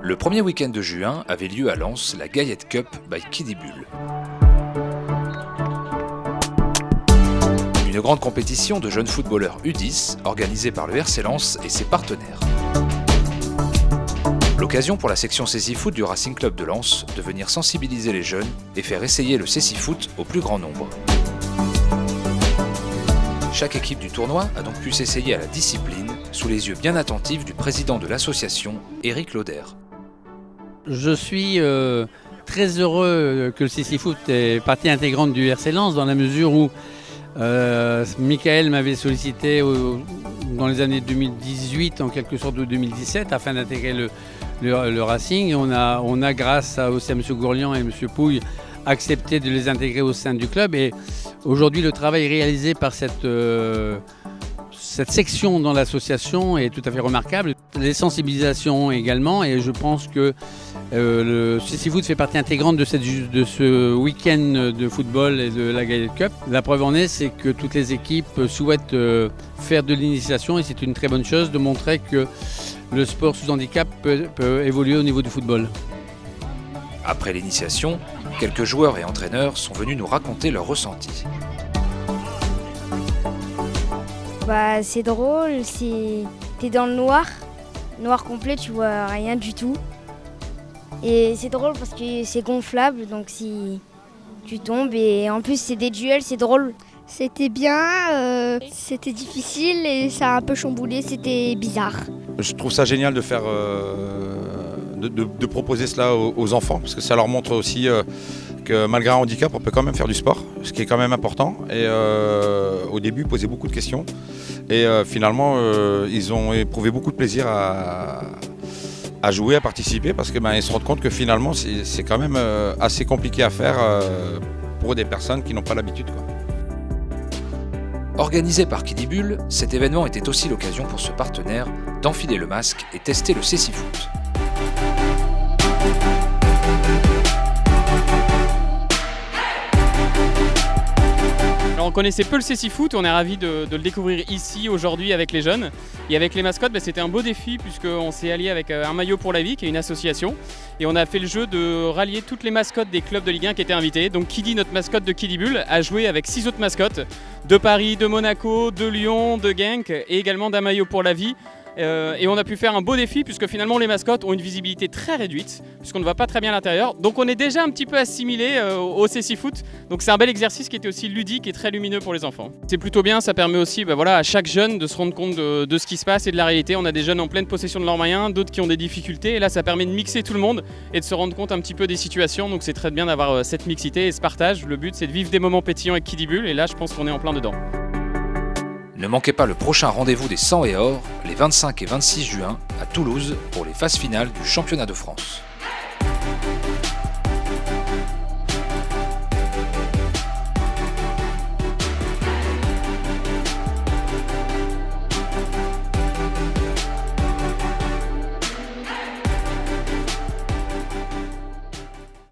Le premier week-end de juin avait lieu à Lens la Gaillette Cup by Kiddy-Bull. Une grande compétition de jeunes footballeurs U10 organisée par le RC Lens et ses partenaires. L'occasion pour la section Cécifoot du Racing Club de Lens de venir sensibiliser les jeunes et faire essayer le Cécifoot au plus grand nombre. Chaque équipe du tournoi a donc pu s'essayer à la discipline sous les yeux bien attentifs du président de l'association, Éric Lauder. Je suis très heureux que le Cécifoot est partie intégrante du RC Lens dans la mesure où Michael m'avait sollicité dans les années 2018, en quelque sorte de 2017, afin d'intégrer le Racing. On a grâce aussi à M. Gourlian et M. Pouille, accepté de les intégrer au sein du club. Et aujourd'hui, le travail réalisé par cette section dans l'association est tout à fait remarquable. Les sensibilisations également, et je pense que le Cécifoot fait partie intégrante de ce week-end de football et de la Gaillette Cup. La preuve en est, c'est que toutes les équipes souhaitent faire de l'initiation et c'est une très bonne chose de montrer que le sport sous handicap peut évoluer au niveau du football. Après l'initiation, quelques joueurs et entraîneurs sont venus nous raconter leurs ressentis. C'est drôle, t'es dans le noir complet, tu vois rien du tout. Et c'est drôle parce que c'est gonflable, donc si tu tombes, et en plus c'est des duels, c'est drôle. C'était bien, c'était difficile et ça a un peu chamboulé, c'était bizarre. Je trouve ça génial de faire, de proposer cela aux enfants, parce que ça leur montre aussi que malgré un handicap, on peut quand même faire du sport, ce qui est quand même important. Et au début, ils posaient beaucoup de questions. Et finalement, ils ont éprouvé beaucoup de plaisir à jouer, à participer, parce que ils se rendent compte que finalement, c'est quand même assez compliqué à faire pour des personnes qui n'ont pas l'habitude. Organisé par Kiddy-Bull, cet événement était aussi l'occasion pour ce partenaire d'enfiler le masque et tester le Cécifoot. Alors on connaissait peu le Cécifoot, on est ravis de le découvrir ici aujourd'hui avec les jeunes. Et avec les mascottes, c'était un beau défi puisqu'on s'est allié avec Un Maillot pour la Vie, qui est une association. Et on a fait le jeu de rallier toutes les mascottes des clubs de Ligue 1 qui étaient invités. Donc Kiddy, notre mascotte de Kiddy-Bull, a joué avec 6 autres mascottes de Paris, de Monaco, de Lyon, de Genk et également d'Un Maillot pour la Vie. Et on a pu faire un beau défi puisque finalement les mascottes ont une visibilité très réduite puisqu'on ne voit pas très bien à l'intérieur. Donc on est déjà un petit peu assimilé au Cécifoot. Donc c'est un bel exercice qui était aussi ludique et très lumineux pour les enfants. C'est plutôt bien, ça permet aussi à chaque jeune de se rendre compte de ce qui se passe et de la réalité. On a des jeunes en pleine possession de leurs moyens, d'autres qui ont des difficultés. Et là ça permet de mixer tout le monde et de se rendre compte un petit peu des situations. Donc c'est très bien d'avoir cette mixité et ce partage. Le but c'est de vivre des moments pétillants avec Kiddy-Bull et là je pense qu'on est en plein dedans. Ne manquez pas le prochain rendez-vous des 100 et or, les 25 et 26 juin, à Toulouse, pour les phases finales du championnat de France.